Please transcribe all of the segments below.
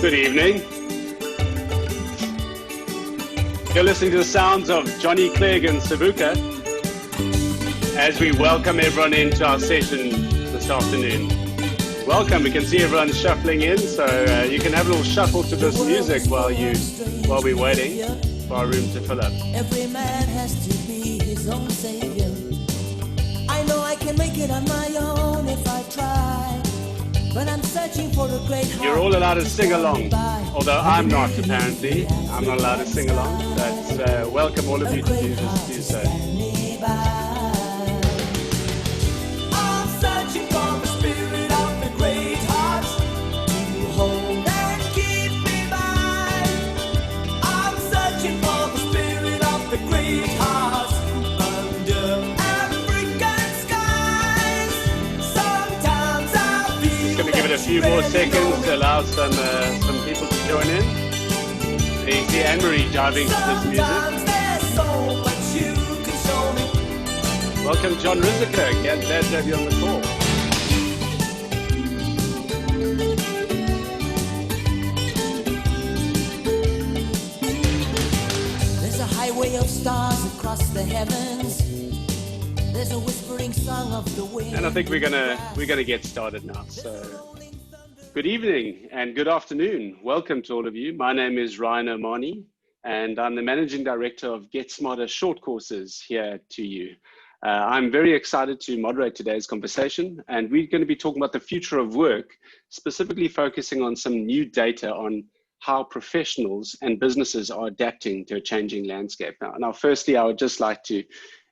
Good evening. You're listening to the sounds of Johnny Clegg and Savuka as we welcome everyone into our session this afternoon. Welcome. We can see everyone shuffling in, so you can have a little shuffle to this music while we're waiting for our room to fill up. Every man has to be his own savior. I know I can make it on my own if I try, but I'm searching for a great heart. You're all allowed to sing along, although I'm not, apparently. I'm not allowed to sing along, but welcome all of you to do so. I'm searching for the spirit of the great heart to hold and keep me by. I'm searching for the spirit of the great heart under African skies. Sometimes I feel Just going to give it a few more seconds to allow some people to join in. You see Anne-Marie diving to this music. there's so much you can show me. Welcome, John Riziker. Glad to have you on the call. There's a highway of stars across the heavens. There's a whispering song of the wind. And I think we're gonna get started now. So, good evening and good afternoon. Welcome to all of you. My name is Ryan Omani, and I'm the Managing Director of Get Smarter Short Courses here to you. I'm very excited to moderate today's conversation, and we're going to be talking about the future of work, specifically focusing on some new data on how professionals and businesses are adapting to a changing landscape. Now, firstly, I would just like to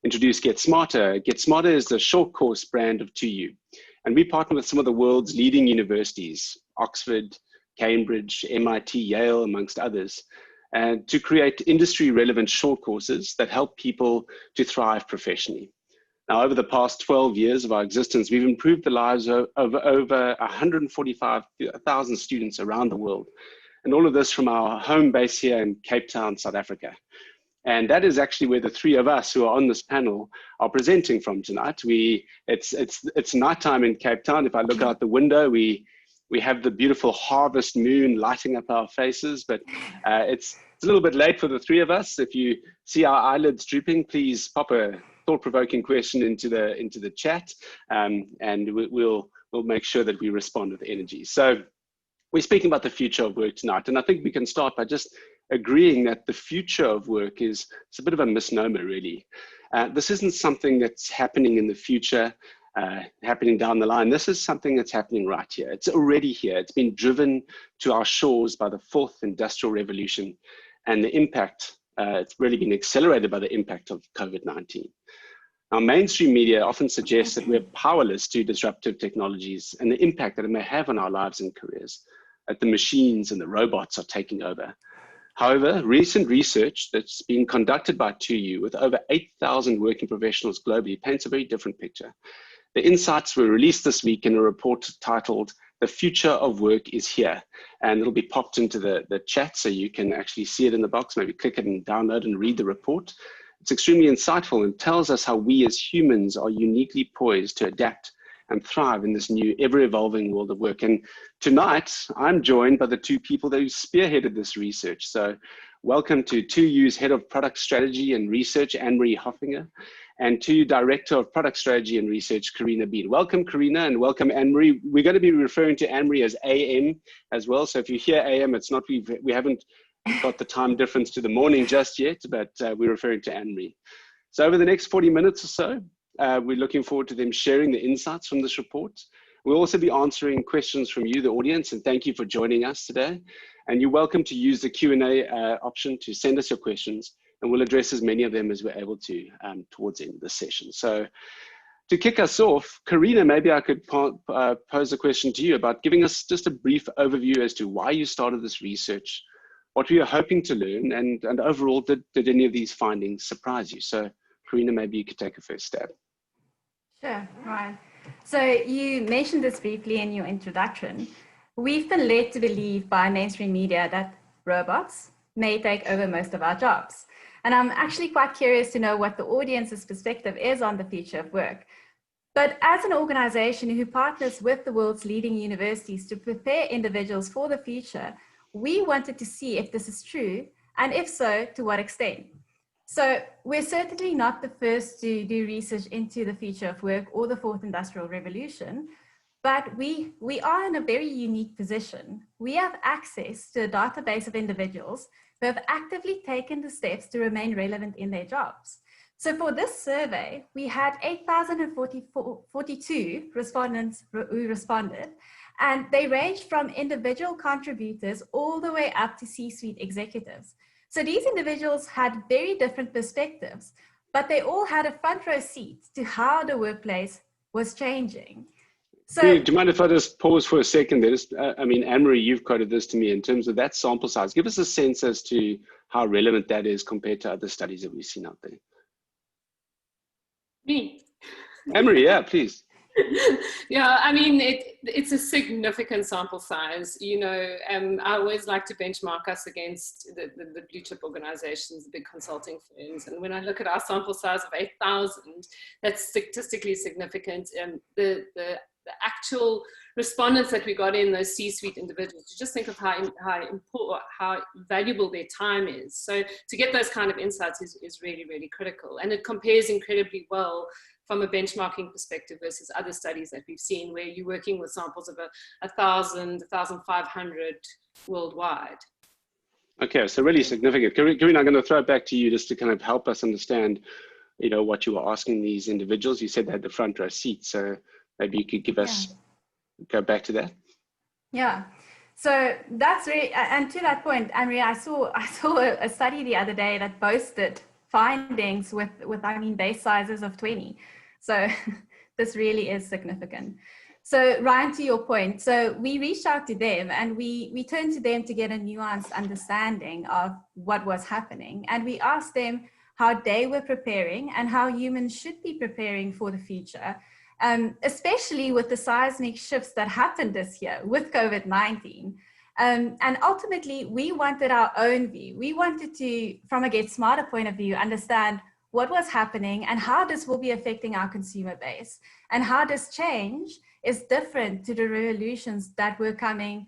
introduce Get Smarter. Get Smarter is the short course brand of 2U, and we partner with some of the world's leading universities, Oxford, Cambridge, MIT, Yale, amongst others, and to create industry relevant short courses that help people to thrive professionally. Now, over the past 12 years of our existence, we've improved the lives of over 145,000 students around the world. And all of this from our home base here in Cape Town, South Africa. And that is actually where the three of us who are on this panel are presenting from tonight. It's nighttime in Cape Town. If I look out the window, we have the beautiful harvest moon lighting up our faces, but it's a little bit late for the three of us. If you see our eyelids drooping, please pop a thought-provoking question into the chat, and we'll make sure that we respond with energy. So we're speaking about the future of work tonight, and I think we can start by just agreeing that the future of work it's a bit of a misnomer, really. This isn't something that's happening in the future, happening down the line. This is something that's happening right here. It's already here. It's been driven to our shores by the fourth industrial revolution, and the impact, it's really been accelerated by the impact of COVID-19. Now, mainstream media often suggests that we're powerless to disruptive technologies and the impact that it may have on our lives and careers, that the machines and the robots are taking over. However, recent research that's been conducted by 2U with over 8,000 working professionals globally paints a very different picture. The insights were released this week in a report titled "The Future of Work is Here," and it'll be popped into the chat so you can actually see it in the box, maybe click it and download and read the report. It's extremely insightful and tells us how we as humans are uniquely poised to adapt and thrive in this new ever-evolving world of work. And tonight, I'm joined by the two people that spearheaded this research. So welcome to 2U's Head of Product Strategy and Research, Anne-Marie Hofinger, and 2U Director of Product Strategy and Research, Karina Bean. Welcome, Karina, and welcome, Anne-Marie. We're going to be referring to Anne-Marie as AM as well. So if you hear AM, it's not, we haven't got the time difference to the morning just yet, but we're referring to Anne-Marie. So over the next 40 minutes or so, we're looking forward to them sharing the insights from this report. We'll also be answering questions from you, the audience, and thank you for joining us today. And you're welcome to use the Q&A option to send us your questions, and we'll address as many of them as we're able to towards the end of the session. So to kick us off, Karina, maybe I could pose a question to you about giving us just a brief overview as to why you started this research, what we are hoping to learn, and overall, did any of these findings surprise you? So Karina, maybe you could take a first stab. Sure, right. So you mentioned this briefly in your introduction. We've been led to believe by mainstream media that robots may take over most of our jobs. And I'm actually quite curious to know what the audience's perspective is on the future of work. But as an organization who partners with the world's leading universities to prepare individuals for the future, we wanted to see if this is true, and if so, to what extent. So we're certainly not the first to do research into the future of work or the fourth industrial revolution, but we are in a very unique position. We have access to a database of individuals who have actively taken the steps to remain relevant in their jobs. So for this survey, we had 8,042 respondents who responded, and they ranged from individual contributors all the way up to C-suite executives. So these individuals had very different perspectives, but they all had a front row seat to how the workplace was changing. So, do you mind if I just pause for a second there? I mean, Anne-Marie, you've quoted this to me in terms of that sample size. Give us a sense as to how relevant that is compared to other studies that we've seen out there. Me. Anne-Marie, yeah, please. Yeah, I mean, it's a significant sample size. You know, I always like to benchmark us against the blue chip organizations, the big consulting firms. And when I look at our sample size of 8,000, that's statistically significant. And the actual respondents that we got in, those C-suite individuals, you just think of how important, how valuable their time is. So to get those kind of insights is really, really critical. And it compares incredibly well from a benchmarking perspective versus other studies that we've seen where you're working with samples of 1,000, 1,500 worldwide. Okay, so really significant. Karina, I'm going to throw it back to you just to kind of help us understand, you know, what you were asking these individuals. You said they had the front row seat, so maybe you could give us, go back to that. Yeah, so that's really, and to that point, Anne-Marie, I saw a study the other day that boasted findings with I mean, base sizes of 20. So this really is significant. So Ryan, to your point, so we reached out to them and we turned to them to get a nuanced understanding of what was happening. And we asked them how they were preparing and how humans should be preparing for the future, especially with the seismic shifts that happened this year with COVID-19. And ultimately, we wanted our own view. We wanted to, from a Get Smarter point of view, understand what was happening and how this will be affecting our consumer base and how this change is different to the revolutions that were coming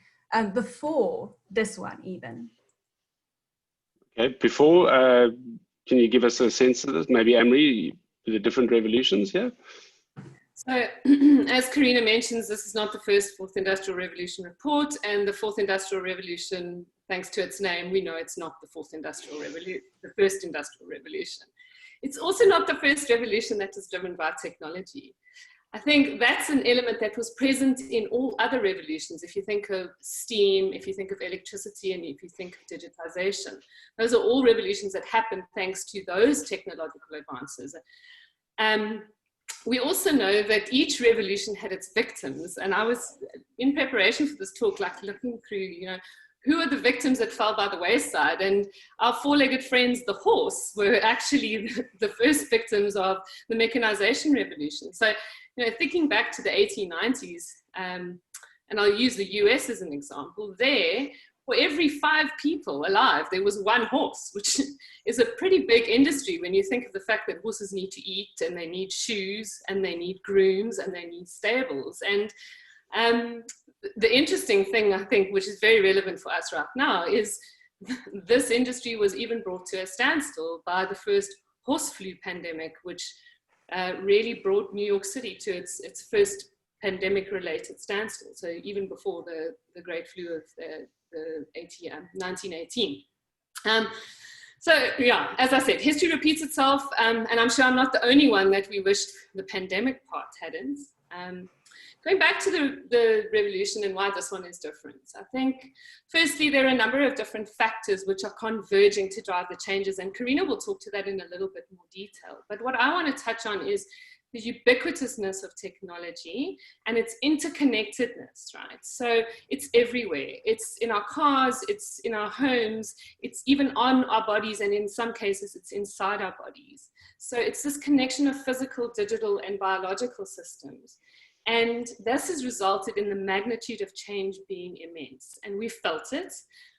before this one even. Okay, before, can you give us a sense of this? Maybe Anne-Marie, the different revolutions here? So as Karina mentions, this is not the first Fourth Industrial Revolution report, and the Fourth Industrial Revolution, thanks to its name, we know it's not the Fourth Industrial Revolution, the First Industrial Revolution. It's also not the first revolution that is driven by technology. I think that's an element that was present in all other revolutions. If you think of steam, if you think of electricity, and if you think of digitization, those are all revolutions that happened thanks to those technological advances. We also know that each revolution had its victims, and I was in preparation for this talk, like looking through, you know, who are the victims that fell by the wayside? And our four-legged friends, the horse, were actually the first victims of the mechanization revolution. So, you know, thinking back to the 1890s, and I'll use the US as an example, there, for every 5 people alive, there was 1 horse, which is a pretty big industry when you think of the fact that horses need to eat, and they need shoes, and they need grooms, and they need stables. And the interesting thing, I think, which is very relevant for us right now, is this industry was even brought to a standstill by the first horse flu pandemic, which really brought New York City to its first pandemic-related standstill. So even before the Great Flu of the 1918. So yeah, as I said, history repeats itself, and I'm sure I'm not the only one that we wished the pandemic part hadn't. Going back to the revolution and why this one is different, I think firstly there are a number of different factors which are converging to drive the changes, and Karina will talk to that in a little bit more detail. But what I want to touch on is the ubiquitousness of technology and its interconnectedness, right? So it's everywhere. It's in our cars, it's in our homes, it's even on our bodies, and in some cases it's inside our bodies. So it's this connection of physical, digital, and biological systems. And this has resulted in the magnitude of change being immense. And we felt it.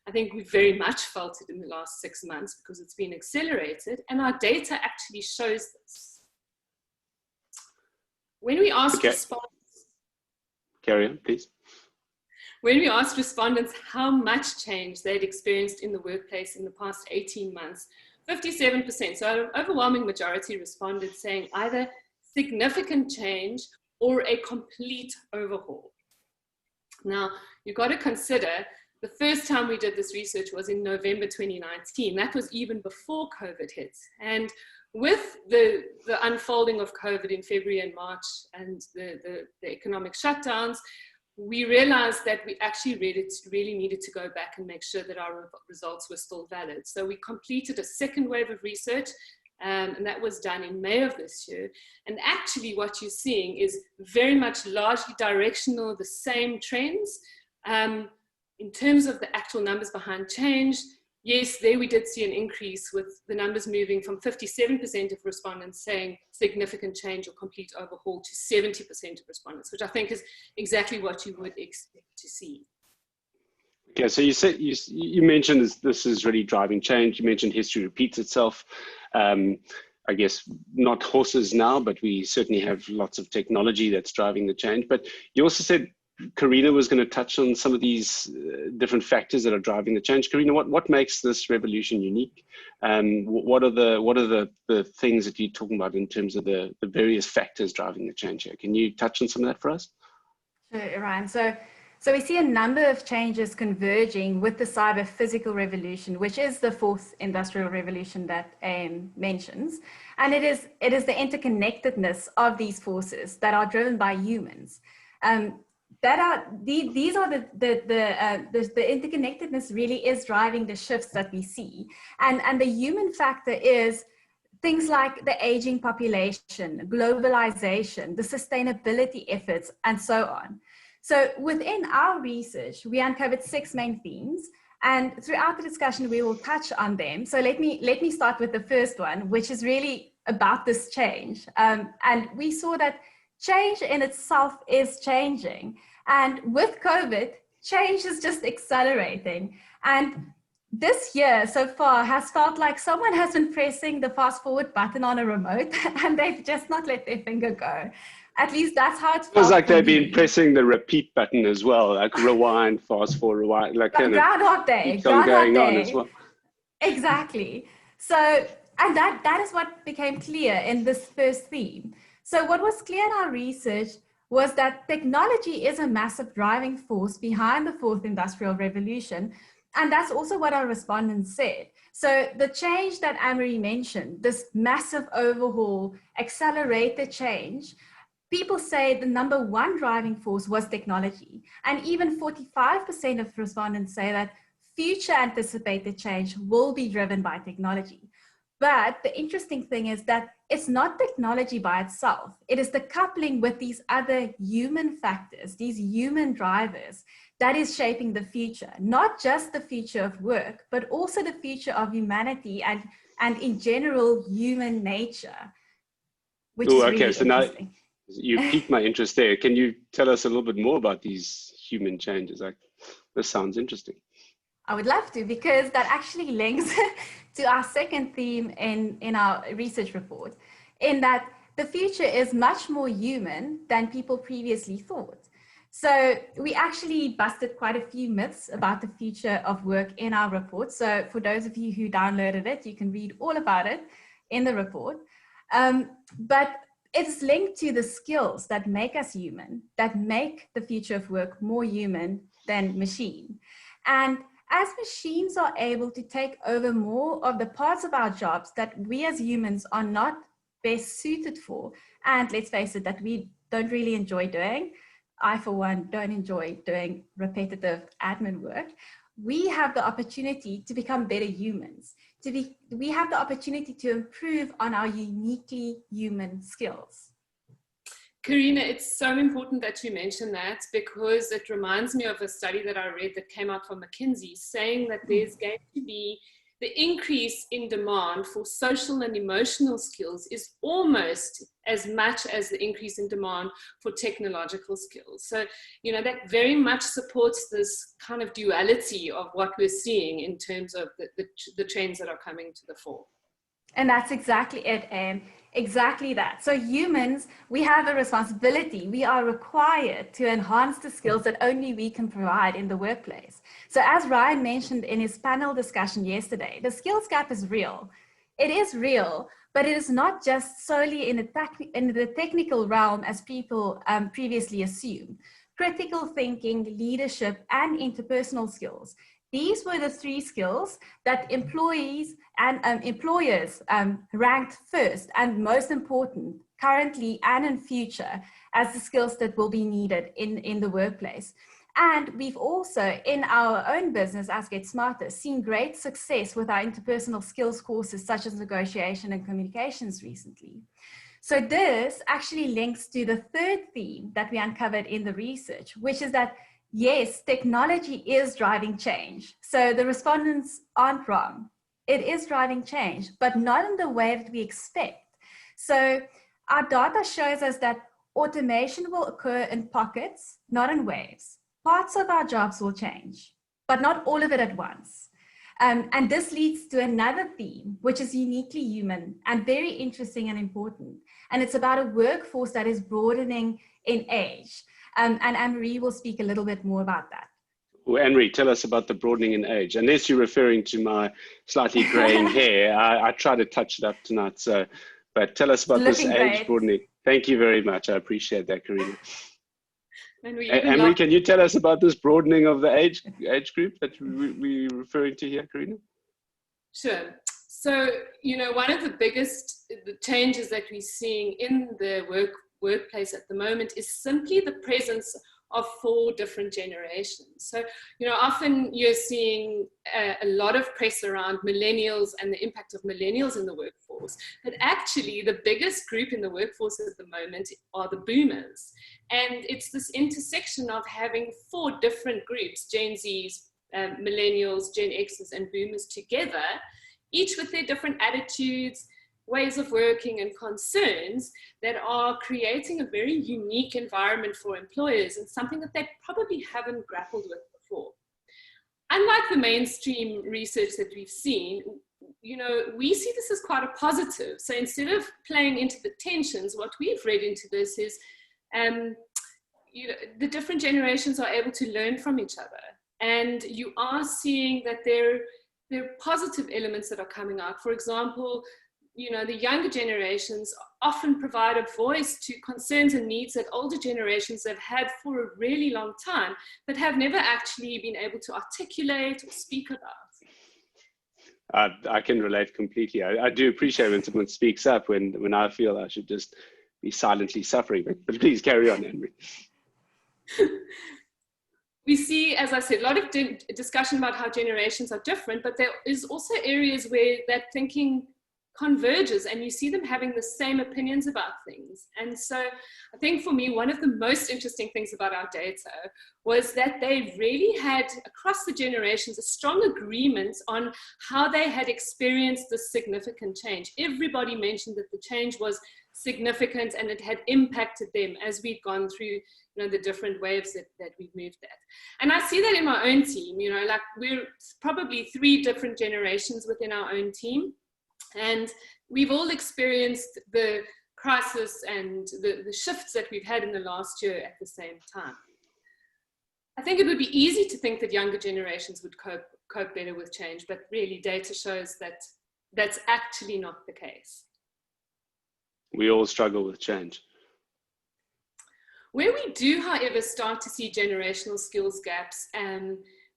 I think we very much felt it in the last 6 months because it's been accelerated, and our data actually shows this. When we ask Carry on, please. when we asked respondents how much change they'd experienced in the workplace in the past 18 months, 57%, so an overwhelming majority responded saying either significant change or a complete overhaul. Now, you've got to consider the first time we did this research was in November 2019. That was even before COVID hit. And with the unfolding of COVID in February and March and the economic shutdowns, we realized that we actually really needed to go back and make sure that our results were still valid. So we completed a second wave of research, and that was done in May of this year. And actually what you're seeing is very much largely directional, the same trends. In terms of the actual numbers behind change, yes, there we did see an increase with the numbers moving from 57% of respondents saying significant change or complete overhaul to 70% of respondents, which I think is exactly what you would expect to see. Okay, so you said you mentioned this is really driving change. You mentioned history repeats itself. I guess not horses now, but we certainly have lots of technology that's driving the change. But you also said Karina was going to touch on some of these different factors that are driving the change. Karina, what makes this revolution unique? What are the things that you're talking about in terms of the various factors driving the change here? Can you touch on some of that for us? Sure, Ryan. So we see a number of changes converging with the cyber physical revolution, which is the fourth industrial revolution that mentions. And it is the interconnectedness of these forces that are driven by humans. These are the interconnectedness really is driving the shifts that we see. And the human factor is things like the aging population, globalization, the sustainability efforts, and so on. So within our research, we uncovered 6 main themes, and throughout the discussion, we will touch on them. So let me start with the first one, which is really about this change. And we saw that change in itself is changing. And with COVID, change is just accelerating. And this year so far has felt like someone has been pressing the fast forward button on a remote and they've just not let their finger go. At least that's how it felt. It feels like they've been pressing the repeat button as well, like rewind, fast forward, rewind, like kind of Groundhog Day, keeps on going on as well. Exactly. So, and that is what became clear in this first theme. So what was clear in our research was that technology is a massive driving force behind the fourth industrial revolution. And that's also what our respondents said. So the change that Anne-Marie mentioned, this massive overhaul, accelerated change, people say the number one driving force was technology. And even 45% of respondents say that future anticipated change will be driven by technology. But the interesting thing is that it's not technology by itself. It is the coupling with these other human factors, these human drivers, that is shaping the future, not just the future of work, but also the future of humanity and in general, human nature, which is really so interesting. Now you piqued my interest there. Can you tell us a little bit more about these human changes? Like, this sounds interesting. I would love to, because that actually links to our second theme in our research report, in that the future is much more human than people previously thought. So we actually busted quite a few myths about the future of work in our report. So for those of you who downloaded it, you can read all about it in the report. But it's linked to the skills that make us human, that make the future of work more human than machine. And as machines are able to take over more of the parts of our jobs that we as humans are not best suited for, and let's face it, that we don't really enjoy doing, I for one don't enjoy doing repetitive admin work, we have the opportunity to become better humans. We have the opportunity to improve on our uniquely human skills. Karina, it's so important that you mention that, because it reminds me of a study that I read that came out from McKinsey saying that there's going to be the increase in demand for social and emotional skills is almost as much as the increase in demand for technological skills. So, you know, that very much supports this kind of duality of what we're seeing in terms of the trends that are coming to the fore. And that's exactly it. And Exactly that. So humans, we have a responsibility. We are required to enhance the skills that only we can provide in the workplace. So as Ryan mentioned in his panel discussion yesterday, the skills gap is real. It is real, but it is not just solely in the technical realm as people previously assumed. Critical thinking, leadership, and interpersonal skills. These were the 3 skills that employees and employers ranked first and most important currently and in future as the skills that will be needed in the workplace. And we've also, in our own business as Get Smarter, seen great success with our interpersonal skills courses such as negotiation and communications recently. So this actually links to the 3rd theme that we uncovered in the research, which is that yes, technology is driving change. So the respondents aren't wrong. It is driving change, but not in the way that we expect. So our data shows us that automation will occur in pockets, not in waves. Parts of our jobs will change, but not all of it at once. And this leads to another theme, which is uniquely human and very interesting and important. And it's about a workforce that is broadening in age. And Anne-Marie will speak a little bit more about that. Well, Anne-Marie, tell us about the broadening in age. Unless you're referring to my slightly graying hair, I try to touch it up tonight. So, but tell us about this age broadening. Thank you very much. I appreciate that, Karina. Anne-Marie, can you tell us about this broadening of the age group that we're referring to here, Karina? Sure. So, one of the biggest changes that we're seeing in the workplace at the moment is simply the presence of 4 different generations. So, often you're seeing a lot of press around millennials and the impact of millennials in the workforce. But actually, the biggest group in the workforce at the moment are the boomers. And it's this intersection of having 4 different groups, Gen Zs, millennials, Gen Xs, and boomers together, each with their different attitudes, ways of working and concerns that are creating a very unique environment for employers and something that they probably haven't grappled with before. Unlike the mainstream research that we've seen, we see this as quite a positive. So instead of playing into the tensions, what we've read into this is the different generations are able to learn from each other. And you are seeing that there are positive elements that are coming out. For example, the younger generations often provide a voice to concerns and needs that older generations have had for a really long time, but have never actually been able to articulate or speak about. I can relate completely. I do appreciate when someone speaks up when I feel I should just be silently suffering, but please carry on, Henry. We see, as I said, a lot of discussion about how generations are different, but there is also areas where that thinking converges and you see them having the same opinions about things. And so I think for me, one of the most interesting things about our data was that they really had, across the generations, a strong agreement on how they had experienced this significant change. Everybody mentioned that the change was significant and it had impacted them as we'd gone through the different waves that we've moved at. And I see that in my own team, like we're probably 3 different generations within our own team. And we've all experienced the crisis and the shifts that we've had in the last year at the same time. I think it would be easy to think that younger generations would cope better with change, but really data shows that that's actually not the case. We all struggle with change. Where we do, however, start to see generational skills gaps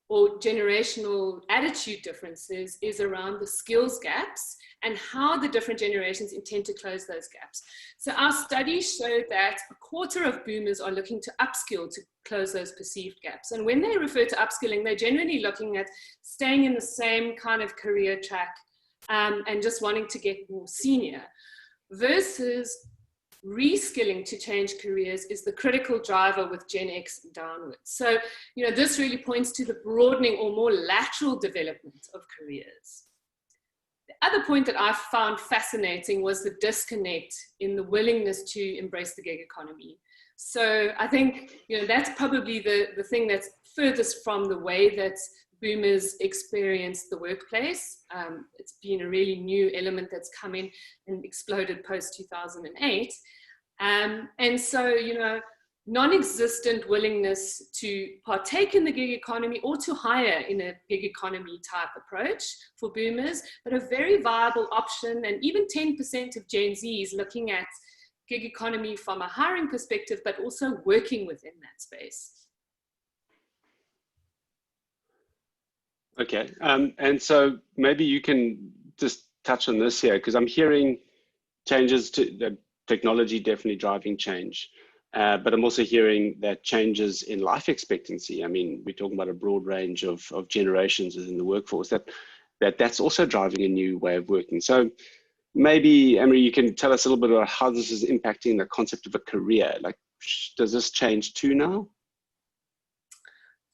or generational attitude differences is around the skills gaps and how the different generations intend to close those gaps. So our studies showed that 1/4 of boomers are looking to upskill to close those perceived gaps. And when they refer to upskilling, they're generally looking at staying in the same kind of career track and just wanting to get more senior, versus reskilling to change careers is the critical driver with Gen X downwards. So, this really points to the broadening or more lateral development of careers. The other point that I found fascinating was the disconnect in the willingness to embrace the gig economy. So I think, that's probably the thing that's furthest from the way that boomers experience the workplace. It's been a really new element that's come in and exploded post 2008. And so, you know, non-existent willingness to partake in the gig economy or to hire in a gig economy type approach for boomers, but a very viable option. And even 10% of Gen Zs looking at gig economy from a hiring perspective, but also working within that space. Okay, and so maybe you can just touch on this here, because I'm hearing changes to the technology definitely driving change. But I'm also hearing that changes in life expectancy. I mean, we're talking about a broad range of generations within the workforce, that's also driving a new way of working. So maybe, Emery, you can tell us a little bit about how this is impacting the concept of a career. Like, does this change too now?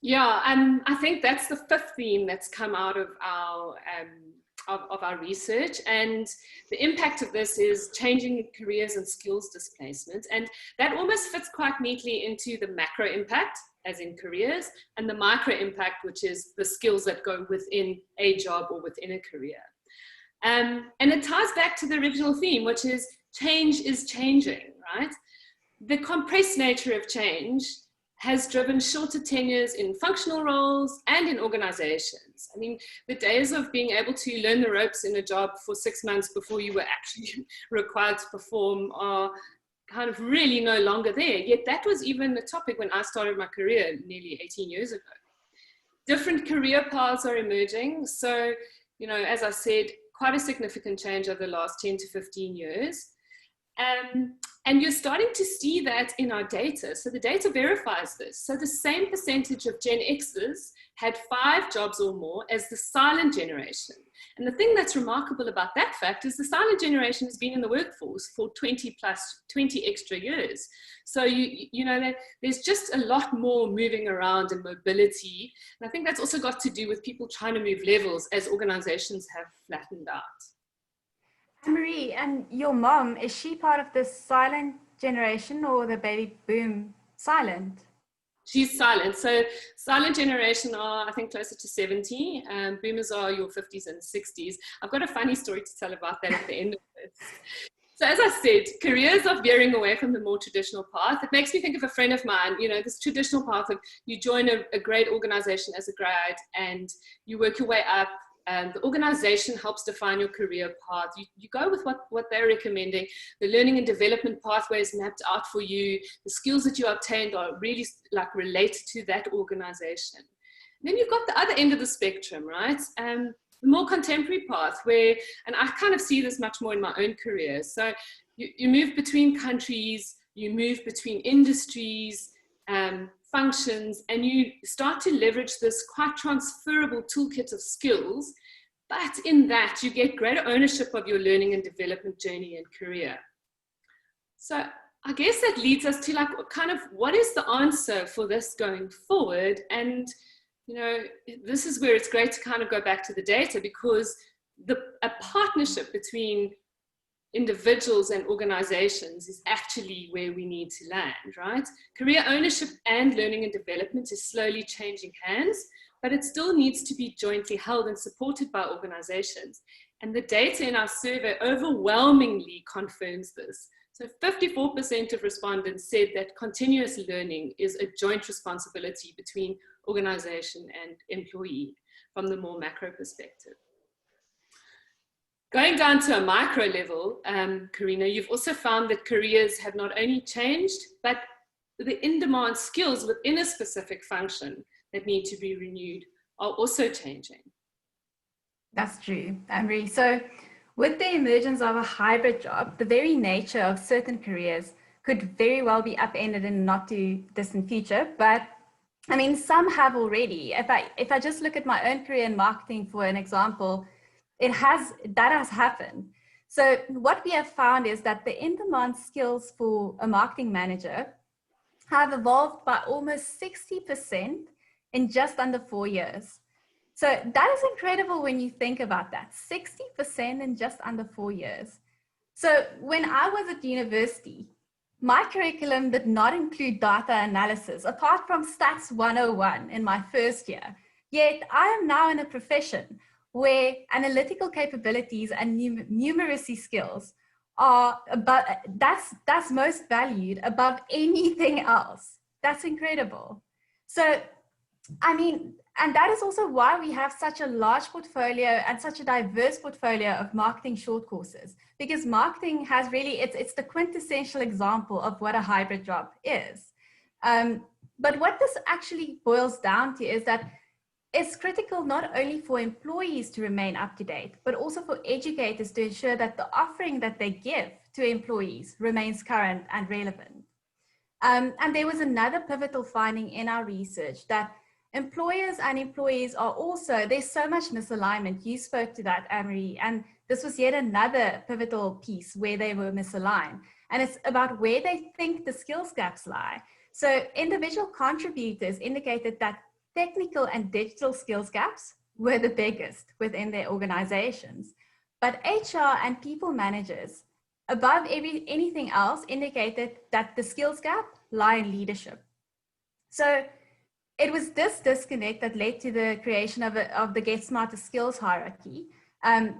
Yeah, I think that's the fifth theme that's come out of our research, and the impact of this is changing careers and skills displacement, and that almost fits quite neatly into the macro impact, as in careers, and the micro impact, which is the skills that go within a job or within a career. And it ties back to the original theme, which is change is changing, right? The compressed nature of change has driven shorter tenures in functional roles and in organizations. I mean, the days of being able to learn the ropes in a job for 6 months before you were actually required to perform are kind of really no longer there. Yet that was even a topic when I started my career nearly 18 years ago. Different career paths are emerging. So, you know, as I said, quite a significant change over the last 10 to 15 years. And you're starting to see that in our data. So the data verifies this. So the same percentage of Gen Xers had 5 jobs or more as the silent generation. And the thing that's remarkable about that fact is the silent generation has been in the workforce for 20 extra years. So, you know, that there's just a lot more moving around and mobility. And I think that's also got to do with people trying to move levels as organizations have flattened out. Marie, and your mom, is she part of the silent generation or the baby boom silent? She's silent. So silent generation are, I think, closer to 70. Boomers are your 50s and 60s. I've got a funny story to tell about that at the end of this. So as I said, careers are veering away from the more traditional path. It makes me think of a friend of mine, you know, this traditional path of you join a great organization as a grad and you work your way up. The organization helps define your career path. You go with what they're recommending. The learning and development pathway is mapped out for you. The skills that you obtained are really like related to that organization. And then you've got the other end of the spectrum, right? The more contemporary path where, and I kind of see this much more in my own career. So you move between countries, you move between industries, functions, and you start to leverage this quite transferable toolkit of skills, but in that you get greater ownership of your learning and development journey and career. So I guess that leads us to like kind of what is the answer for this going forward? And you know, this is where it's great to kind of go back to the data, because a partnership between individuals and organizations is actually where we need to land, right? Career ownership and learning and development is slowly changing hands, but it still needs to be jointly held and supported by organizations. And the data in our survey overwhelmingly confirms this. So 54% of respondents said that continuous learning is a joint responsibility between organization and employee from the more macro perspective. Going down to a micro level, Karina, you've also found that careers have not only changed, but the in-demand skills within a specific function that need to be renewed are also changing. That's true, Anne-Marie. So with the emergence of a hybrid job, the very nature of certain careers could very well be upended in the not too distant future. But I mean, some have already. If I just look at my own career in marketing, for an example, that has happened. So what we have found is that the in-demand skills for a marketing manager have evolved by almost 60% in just under 4 years. So that is incredible when you think about that, 60% in just under 4 years. So when I was at university, my curriculum did not include data analysis, apart from Stats 101 in my first year. Yet I am now in a profession where analytical capabilities and numeracy skills are that's most valued above anything else. That's incredible. So, I mean, and that is also why we have such a large portfolio and such a diverse portfolio of marketing short courses, because marketing has really, it's the quintessential example of what a hybrid job is. But what this actually boils down to is that it's critical not only for employees to remain up to date, but also for educators to ensure that the offering that they give to employees remains current and relevant. And there was another pivotal finding in our research that employers and employees are also, there's so much misalignment. You spoke to that, Anne-Marie, and this was yet another pivotal piece where they were misaligned. And it's about where they think the skills gaps lie. So individual contributors indicated that technical and digital skills gaps were the biggest within their organizations. But HR and people managers, above anything else, indicated that the skills gap lie in leadership. So it was this disconnect that led to the creation of the Get Smarter skills hierarchy,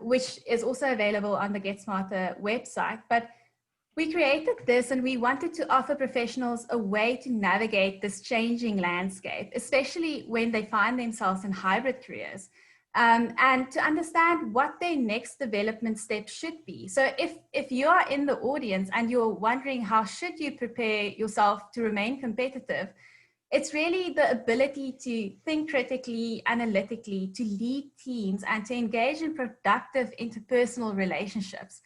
which is also available on the Get Smarter website. But we created this and we wanted to offer professionals a way to navigate this changing landscape, especially when they find themselves in hybrid careers, and to understand what their next development step should be. So if you are in the audience and you're wondering how should you prepare yourself to remain competitive, it's really the ability to think critically, analytically, to lead teams and to engage in productive interpersonal relationships.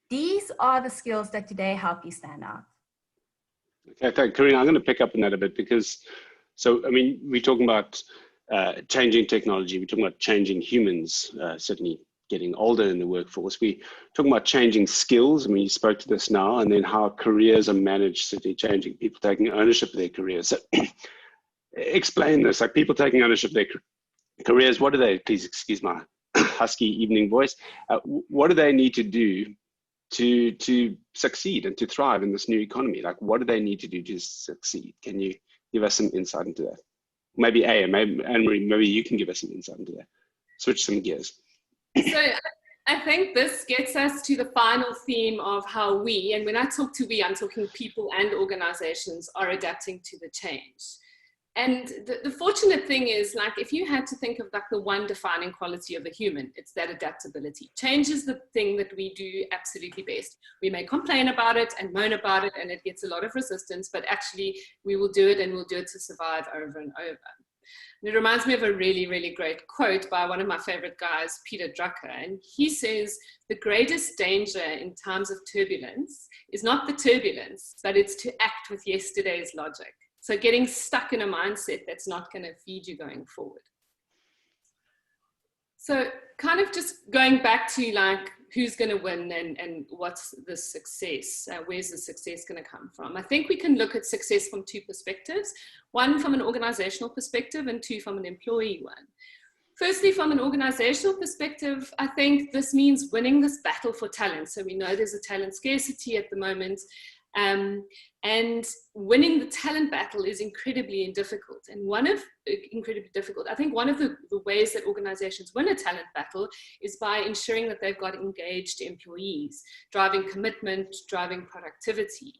These are the skills that today help you stand out. Okay, thank you, Karina. I'm going to pick up on that a bit because, so, I mean, we're talking about changing technology. We're talking about changing humans, certainly getting older in the workforce. We're talking about changing skills. I mean, you spoke to this now, and then how careers are managed, certainly changing, people taking ownership of their careers. So explain this, like people taking ownership of their careers. What do they, please excuse my husky evening voice, what do they need to do to succeed and to thrive in this new economy? Like, what do they need to do to succeed? Can you give us some insight into that? Maybe Anne-Marie, maybe you can give us some insight into that. Switch some gears. So I think this gets us to the final theme of how we, and when I talk to we, I'm talking people and organizations, are adapting to the change. And the fortunate thing is, like, if you had to think of like the one defining quality of a human, it's that adaptability. Change is the thing that we do absolutely best. We may complain about it and moan about it, and it gets a lot of resistance, but actually we will do it, and we'll do it to survive over and over. And it reminds me of a really, really great quote by one of my favorite guys, Peter Drucker. And he says, the greatest danger in times of turbulence is not the turbulence, but it's to act with yesterday's logic. So getting stuck in a mindset that's not going to feed you going forward. So kind of just going back to like who's going to win and what's the success, where's the success going to come from? I think we can look at success from two perspectives, one from an organizational perspective and two from an employee one. Firstly, from an organizational perspective, I think this means winning this battle for talent. So we know there's a talent scarcity at the moment. And winning the talent battle is incredibly difficult. And I think one of the ways that organizations win a talent battle is by ensuring that they've got engaged employees, driving commitment, driving productivity.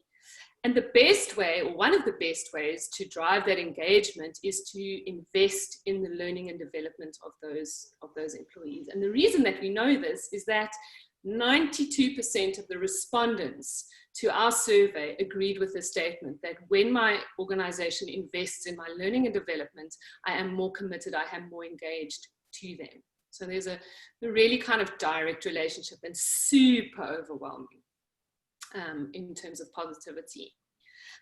And the best way, or one of the best ways to drive that engagement is to invest in the learning and development of those employees. And the reason that we know this is that 92% of the respondents to our survey agreed with the statement that when my organization invests in my learning and development, I am more committed, I am more engaged to them. So there's a really kind of direct relationship and super overwhelming in terms of positivity.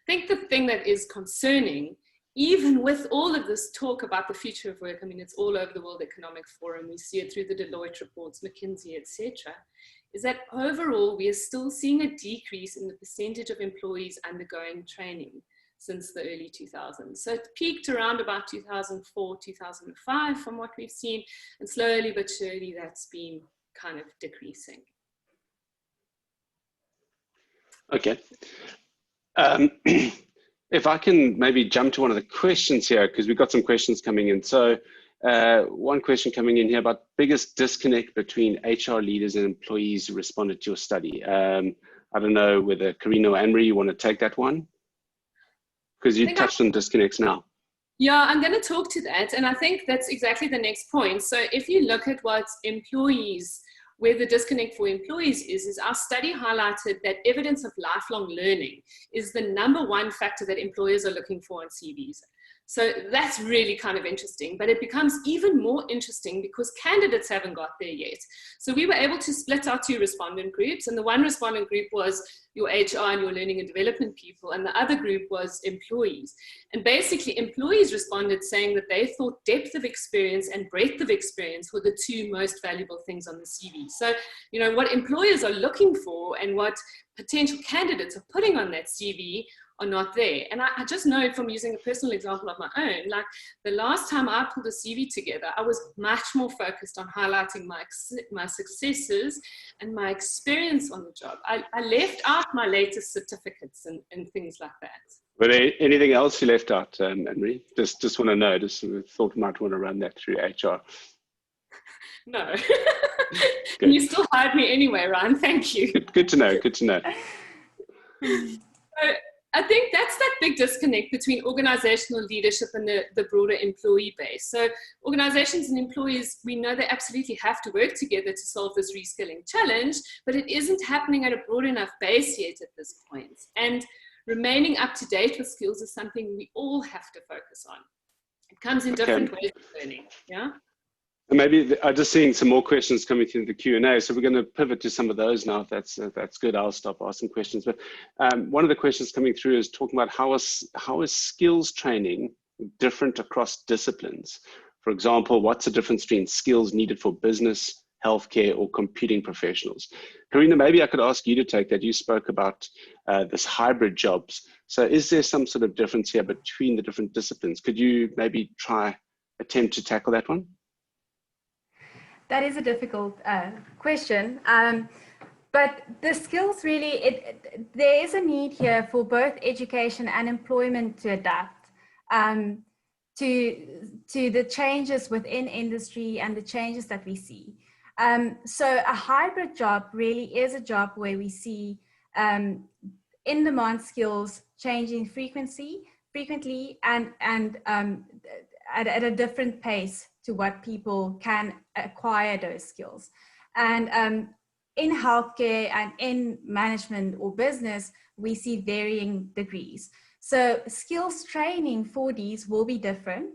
I think the thing that is concerning, even with all of this talk about the future of work, I mean, it's all over the World Economic Forum, we see it through the Deloitte reports, McKinsey, etc., is that overall we are still seeing a decrease in the percentage of employees undergoing training since the early 2000s. So it peaked around about 2004, 2005 from what we've seen, and slowly but surely that's been kind of decreasing. Okay. If I can maybe jump to one of the questions here, because we've got some questions coming in. So One question coming in here about biggest disconnect between HR leaders and employees who responded to your study. I don't know whether Karina or Anne-Marie, you want to take that one? Because you touched on disconnects now. Yeah, I'm going to talk to that. And I think that's exactly the next point. So if you look at what employees, where the disconnect for employees is our study highlighted that evidence of lifelong learning is the #1 factor that employers are looking for on CVs. So that's really kind of interesting, but it becomes even more interesting because candidates haven't got there yet. So we were able to split our 2 respondent groups, and the one respondent group was your HR and your learning and development people, and the other group was employees. And basically employees responded saying that they thought depth of experience and breadth of experience were the 2 most valuable things on the CV. So, you know, what employers are looking for and what potential candidates are putting on that CV are not there. And I just know from using a personal example of my own, like the last time I pulled a CV together, I was much more focused on highlighting my successes and my experience on the job. I left out my latest certificates and things like that. Were there anything else you left out, Anne-Marie? Just want to know, just thought you might want to run that through HR. No. And you still hired me anyway, Ryan. Thank you. Good to know, good to know. So, I think that's that big disconnect between organizational leadership and the broader employee base. So organizations and employees, we know they absolutely have to work together to solve this reskilling challenge, but it isn't happening at a broad enough base yet at this point. And remaining up to date with skills is something we all have to focus on. It comes in different ways of learning, yeah? And maybe I'm just seeing some more questions coming through the Q&A, so we're going to pivot to some of those now. If that's good, I'll stop asking questions. But one of the questions coming through is talking about how is skills training different across disciplines? For example, what's the difference between skills needed for business, healthcare, or computing professionals? Karina, maybe I could ask you to take that. You spoke about this hybrid jobs. So is there some sort of difference here between the different disciplines? Could you maybe attempt to tackle that one? That is a difficult question, but the skills really, there is a need here for both education and employment to adapt to the changes within industry and the changes that we see. So a hybrid job really is a job where we see in-demand skills changing frequently and at a different pace to what people can acquire those skills. And in healthcare and in management or business, we see varying degrees. So skills training for these will be different,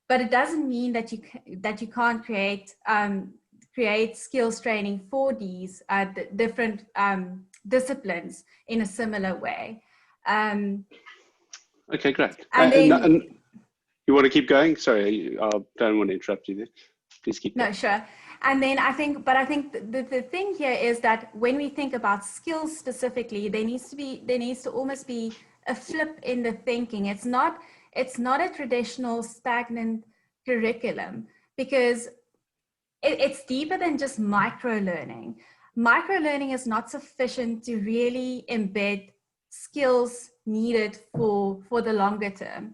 but it doesn't mean that you can't create skills training for these different disciplines in a similar way. Okay, great. And then, you want to keep going? Sorry, I don't want to interrupt you there. Please keep going. No, sure. And then I think the thing here is that when we think about skills specifically, there needs to almost be a flip in the thinking. It's not a traditional stagnant curriculum, because it's deeper than just micro learning. Micro learning is not sufficient to really embed skills needed for the longer term.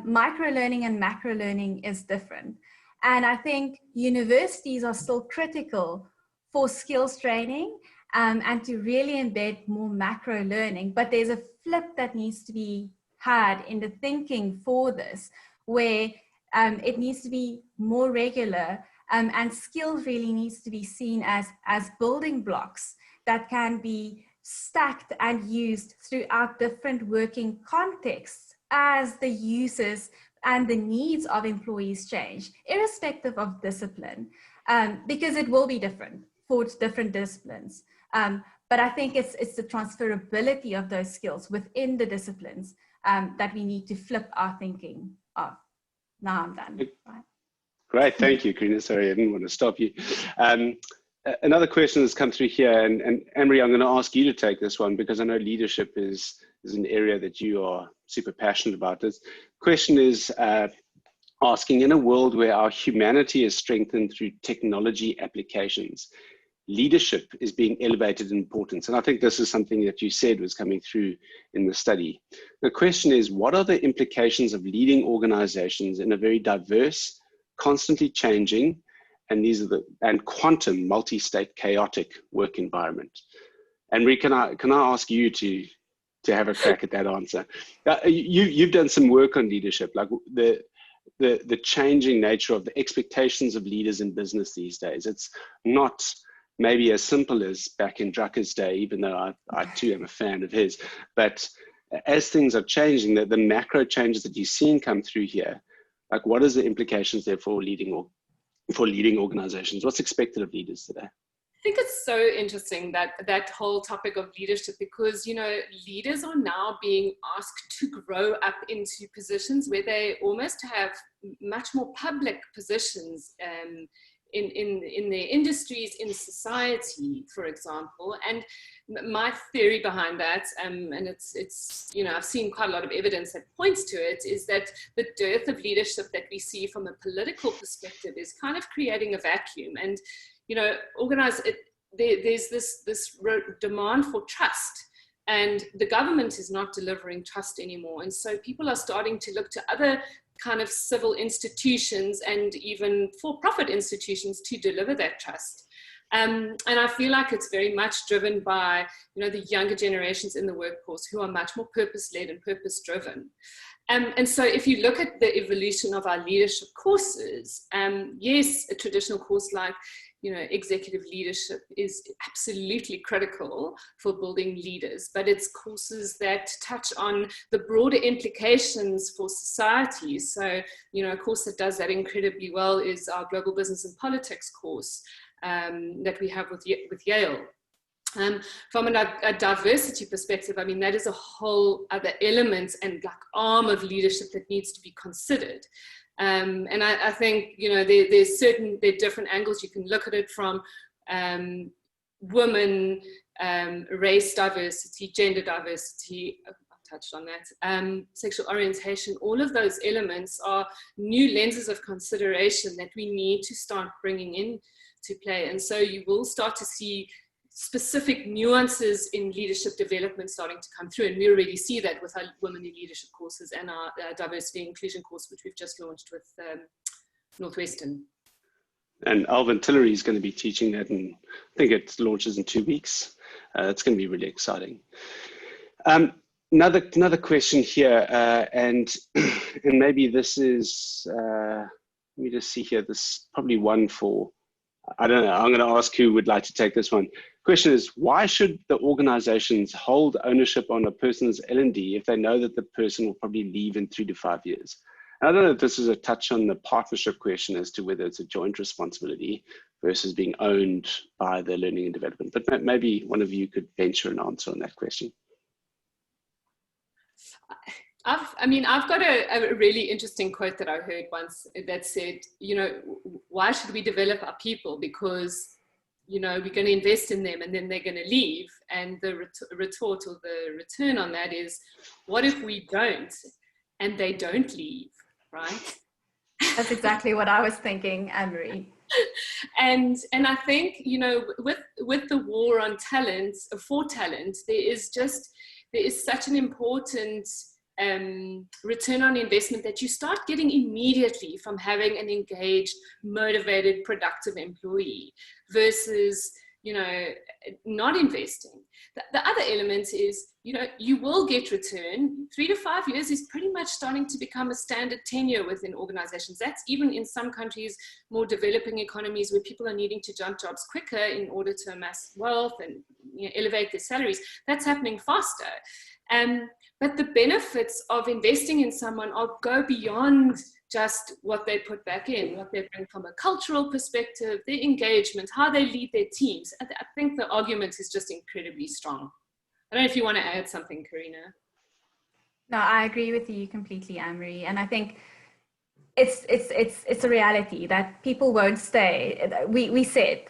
Micro learning and macro learning is different. And I think universities are still critical for skills training and to really embed more macro learning. But there's a flip that needs to be had in the thinking for this, where it needs to be more regular, and skills really needs to be seen as building blocks that can be stacked and used throughout different working contexts as the uses and the needs of employees change, irrespective of discipline, because it will be different for different disciplines. But I think it's the transferability of those skills within the disciplines that we need to flip our thinking of. Now I'm done. Right. Great, thank you, Karina. Sorry, I didn't want to stop you. Another question has come through here, and Anne-Marie, I'm going to ask you to take this one because I know leadership is an area that you are super passionate about. This question is asking, in a world where our humanity is strengthened through technology applications, leadership is being elevated in importance. And I think this is something that you said was coming through in the study. The question is, what are the implications of leading organizations in a very diverse, constantly changing, and quantum multi-state chaotic work environment. And Marie, can I ask you to have a crack at that answer? You've done some work on leadership, like the changing nature of the expectations of leaders in business these days. It's not maybe as simple as back in Drucker's day, even though I too am a fan of his. But as things are changing, the macro changes that you've seen come through here, like what is the implications there for leading organizations? What's expected of leaders today? I think it's so interesting that whole topic of leadership, because, leaders are now being asked to grow up into positions where they almost have much more public positions in their industries, in society, for example. And my theory behind that, and it's I've seen quite a lot of evidence that points to it, is that the dearth of leadership that we see from a political perspective is kind of creating a vacuum. And there's this demand for trust, and the government is not delivering trust anymore. And so people are starting to look to other kind of civil institutions and even for-profit institutions to deliver that trust. And I feel like it's very much driven by, the younger generations in the workforce who are much more purpose-led and purpose-driven. And so if you look at the evolution of our leadership courses, yes, a traditional course like, executive leadership is absolutely critical for building leaders, but it's courses that touch on the broader implications for society. So, a course that does that incredibly well is our Global Business and Politics course that we have with Yale. From a diversity perspective, that is a whole other element and like arm of leadership that needs to be considered. And I think, there are different angles you can look at it from: women, race diversity, gender diversity, I've touched on that, sexual orientation. All of those elements are new lenses of consideration that we need to start bringing into play. And so you will start to see specific nuances in leadership development starting to come through. And we already see that with our Women in Leadership courses and our Diversity and Inclusion course, which we've just launched with Northwestern. And Alvin Tillery is going to be teaching that, and I think it launches in 2 weeks. It's going to be really exciting. Another question here, and maybe this is, let me just see here, this is probably one for, I don't know, I'm going to ask who would like to take this one. Question is, why should the organizations hold ownership on a person's L&D if they know that the person will probably leave in 3 to 5 years? And I don't know if this is a touch on the partnership question as to whether it's a joint responsibility versus being owned by the learning and development, but maybe one of you could venture an answer on that question. I've got a really interesting quote that I heard once that said, why should we develop our people? Because, we're going to invest in them and then they're going to leave. And the retort or the return on that is, what if we don't and they don't leave, right? That's exactly what I was thinking, Anne-Marie. And I think, with the war on talent, for talent, there is such an important return on investment that you start getting immediately from having an engaged, motivated, productive employee versus, not investing. The other element is, you will get return. 3 to 5 years is pretty much starting to become a standard tenure within organizations. That's even in some countries, more developing economies where people are needing to jump jobs quicker in order to amass wealth and elevate their salaries. That's happening faster. But the benefits of investing in someone go beyond just what they put back in, what they bring from a cultural perspective, their engagement, how they lead their teams. I think the argument is just incredibly strong. I don't know if you want to add something, Karina. No, I agree with you completely, Anne-Marie. And I think it's a reality that people won't stay. We said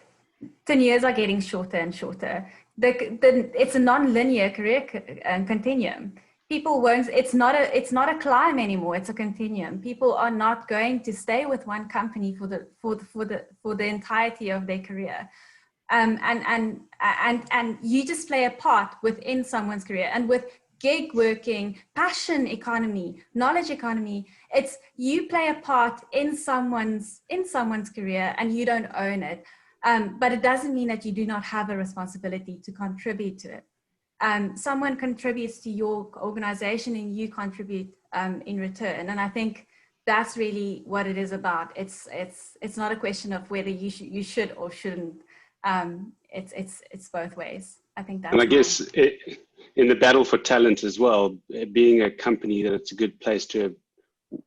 10 years are getting shorter and shorter. It's a non-linear career continuum. People won't, it's not a climb anymore, it's a continuum. People are not going to stay with one company for the entirety of their career. And you just play a part within someone's career. And with gig working, passion economy, knowledge economy. It's you play a part in someone's career and you don't own it. But it doesn't mean that you do not have a responsibility to contribute to it. Someone contributes to your organization and you contribute in return. And I think that's really what it is about. It's not a question of whether you should or shouldn't. It's both ways. I think that's. And I guess in the battle for talent as well, being a company that it's a good place to have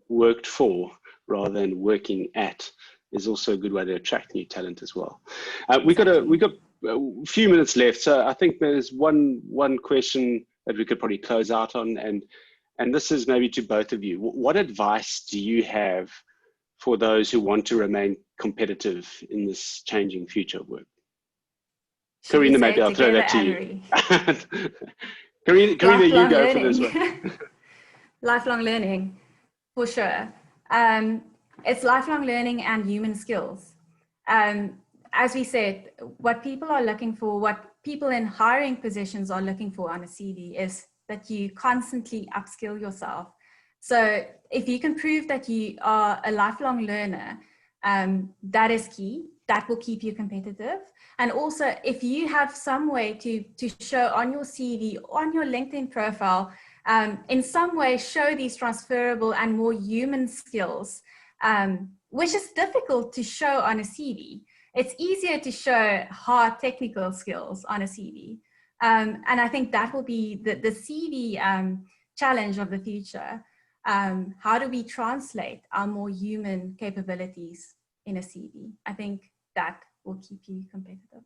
worked for rather than working at is also a good way to attract new talent as well. We got a few minutes left, so I think there's one question that we could probably close out on, and this is maybe to both of you. What advice do you have for those who want to remain competitive in this changing future of work? Karina, maybe I'll throw that to you. Karina, you go for this one. Lifelong learning, for sure. It's lifelong learning and human skills. As we said, what people are looking for, what people in hiring positions are looking for on a CV is that you constantly upskill yourself. So if you can prove that you are a lifelong learner, that is key. That will keep you competitive. And also, if you have some way to show on your CV, on your LinkedIn profile, in some way show these transferable and more human skills, which is difficult to show on a CV. It's easier to show hard technical skills on a CV. And I think that will be the CV challenge of the future. How do we translate our more human capabilities in a CV? I think that will keep you competitive.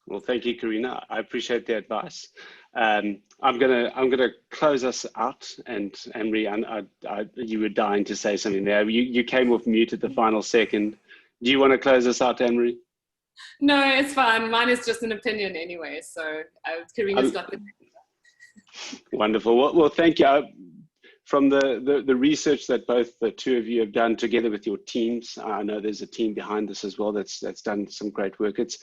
Well, thank you, Karina. I appreciate the advice. I'm gonna close us out. And Henry, you were dying to say something there. You came off mute at the final second. Do you want to close us out, Henry? No, it's fine. Mine is just an opinion anyway. So Karina's got the. Wonderful. Well, thank you. From the research that both the two of you have done together with your teams, I know there's a team behind this as well that's done some great work. It's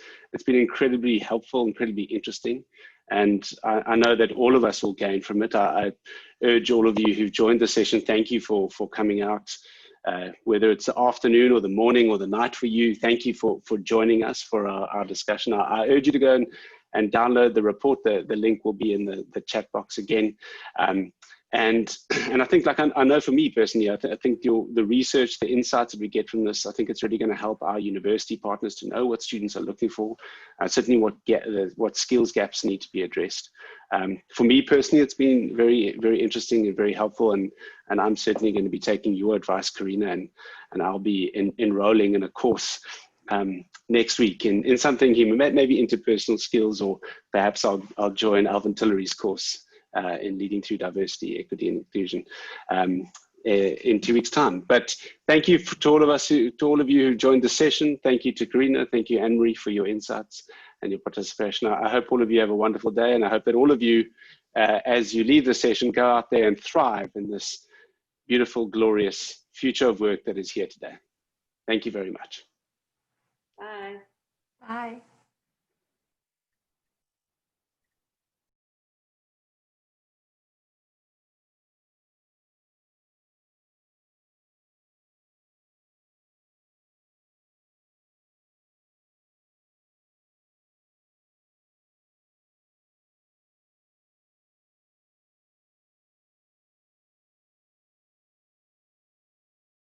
been incredibly helpful, incredibly interesting, and I know that all of us will gain from it. I urge all of you who've joined the session, thank you for coming out, whether it's the afternoon or the morning or the night for you. Thank you for joining us for our discussion. I urge you to go and download the report. The link will be in the chat box again. And I think, like I know for me personally, I think the research, the insights that we get from this, I think it's really going to help our university partners to know what students are looking for, certainly what skills gaps need to be addressed. For me personally, it's been very, very interesting and very helpful, and I'm certainly going to be taking your advice, Karina, and I'll be enrolling in a course next week in something human, maybe interpersonal skills, or perhaps I'll join Alvin Tillery's course in leading through diversity, equity, and inclusion in 2 weeks' time. But thank you to all of you who joined the session. Thank you to Karina. Thank you, Anne-Marie, for your insights and your participation. I hope all of you have a wonderful day, and I hope that all of you, as you leave the session, go out there and thrive in this beautiful, glorious future of work that is here today. Thank you very much. Bye.